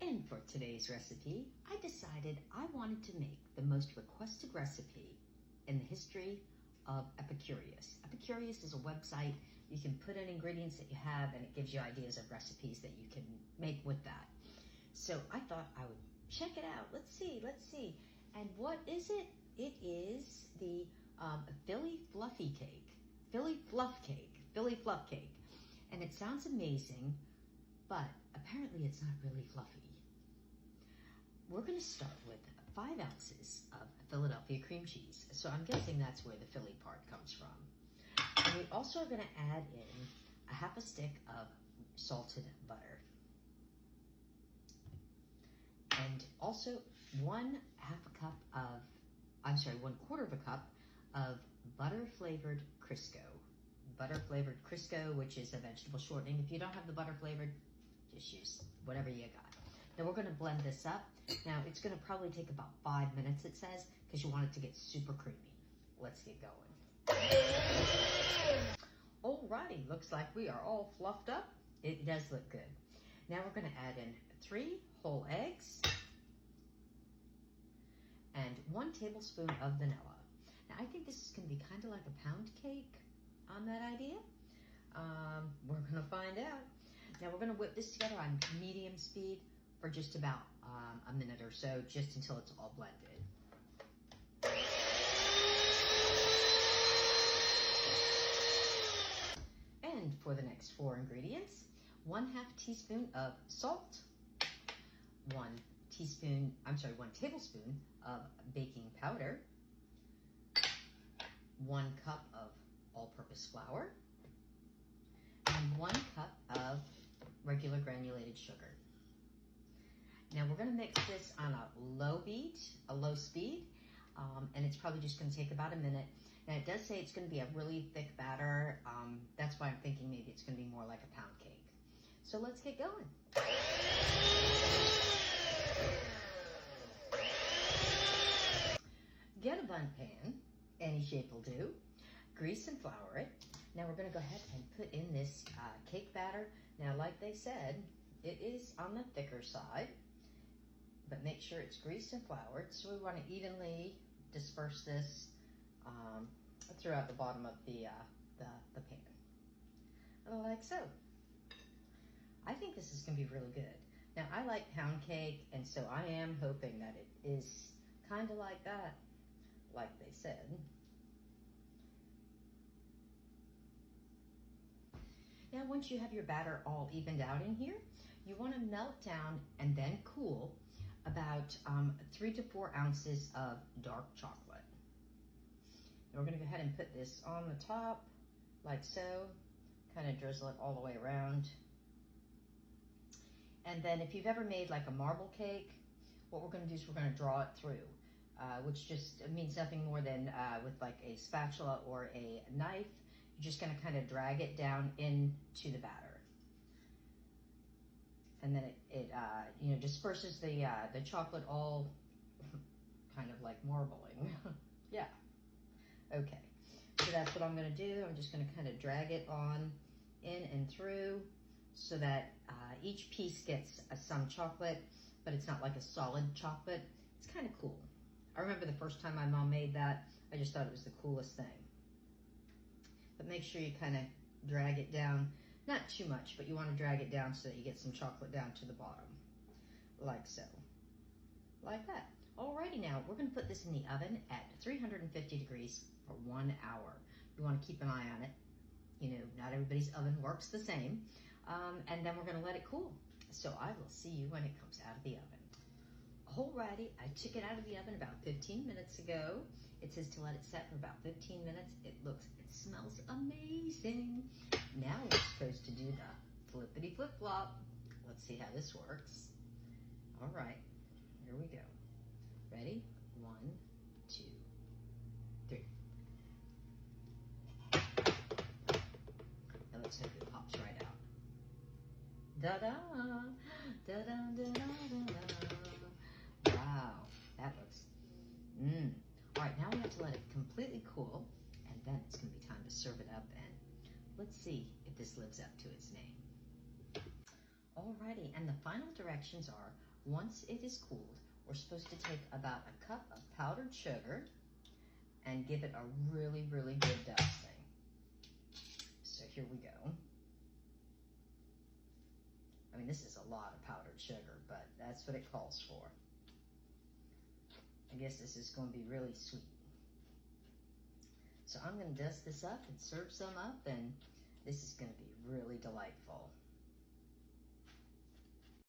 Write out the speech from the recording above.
And for today's recipe, I decided I wanted to make the most requested recipe in the history of Epicurious. Epicurious is a website. You can put in ingredients that you have and it gives you ideas of recipes that you can make with that. So I thought I would check it out. Let's see. And what is it? It is the Philly Fluff Cake. And it sounds amazing, but apparently it's not really fluffy. We're gonna start with 5 ounces of Philadelphia cream cheese. So I'm guessing that's where the Philly part comes from. And we also are gonna add in a half a stick of salted butter. And also 1/4 of a cup of butter flavored Crisco. Butter flavored Crisco, which is a vegetable shortening. If you don't have the butter flavored, just use whatever you got. Now we're gonna blend this up. Now it's gonna probably take about 5 minutes, it says, because you want it to get super creamy. Let's get going. Alrighty, looks like we are all fluffed up. It does look good. Now we're gonna add in 3 whole eggs and 1 tablespoon of vanilla. Now I think this is gonna be kind of like a pound cake on that idea. We're gonna find out. Now we're gonna whip this together on medium speed for just about a minute or so, just until it's all blended. And for the next 4 ingredients, 1/2 teaspoon of salt, 1 tablespoon of baking powder, 1 cup of all-purpose flour, and 1 cup of regular granulated sugar. Now we're gonna mix this on a low speed, and it's probably just gonna take about a minute. Now it does say it's gonna be a really thick batter. That's why I'm thinking maybe it's gonna be more like a pound cake. So let's get going. Get a bun pan, any shape will do. Grease and flour it. Now we're gonna go ahead and put in this cake batter. Now, like they said, it is on the thicker side, but make sure it's greased and floured. So we wanna evenly disperse this throughout the bottom of the pan, like so. I think this is gonna be really good. Now I like pound cake, and so I am hoping that it is kind of like that, like they said. Now, once you have your batter all evened out in here, you want to melt down and then cool about 3 to 4 ounces of dark chocolate. Now we're going to go ahead and put this on the top, like so, kind of drizzle it all the way around. And then if you've ever made like a marble cake, what we're going to do is we're going to draw it through, which just means nothing more than with like a spatula or a knife. You're just gonna kind of drag it down into the batter. And then it disperses the chocolate all kind of like marbling. Yeah, okay. So that's what I'm gonna do. I'm just gonna kind of drag it on in and through so that each piece gets some chocolate, but it's not like a solid chocolate. It's kind of cool. I remember the first time my mom made that, I just thought it was the coolest thing. But make sure you kind of drag it down, not too much, but you want to drag it down so that you get some chocolate down to the bottom, like so, like that. Alrighty, now we're going to put this in the oven at 350 degrees for 1 hour. You want to keep an eye on it. You know, not everybody's oven works the same. And then we're going to let it cool. So I will see you when it comes out of the oven. Alrighty, I took it out of the oven about 15 minutes ago. It says to let it set for about 15 minutes. It smells amazing. Now we're supposed to do the flippity flip flop. Let's see how this works. All right, here we go. Ready? 1, 2, 3. That looks like it pops right out. Da-da, da-da-da-da-da-da. Wow, that looks, All right, now we have to let it completely cool, and then it's gonna be time to serve it up, and let's see if this lives up to its name. Alrighty, and the final directions are Once it is cooled, we're supposed to take about a cup of powdered sugar and give it a really, really good dusting. So here we go. I mean, this is a lot of powdered sugar, but that's what it calls for. I guess this is going to be really sweet. So I'm going to dust this up and serve some up, and this is going to be really delightful.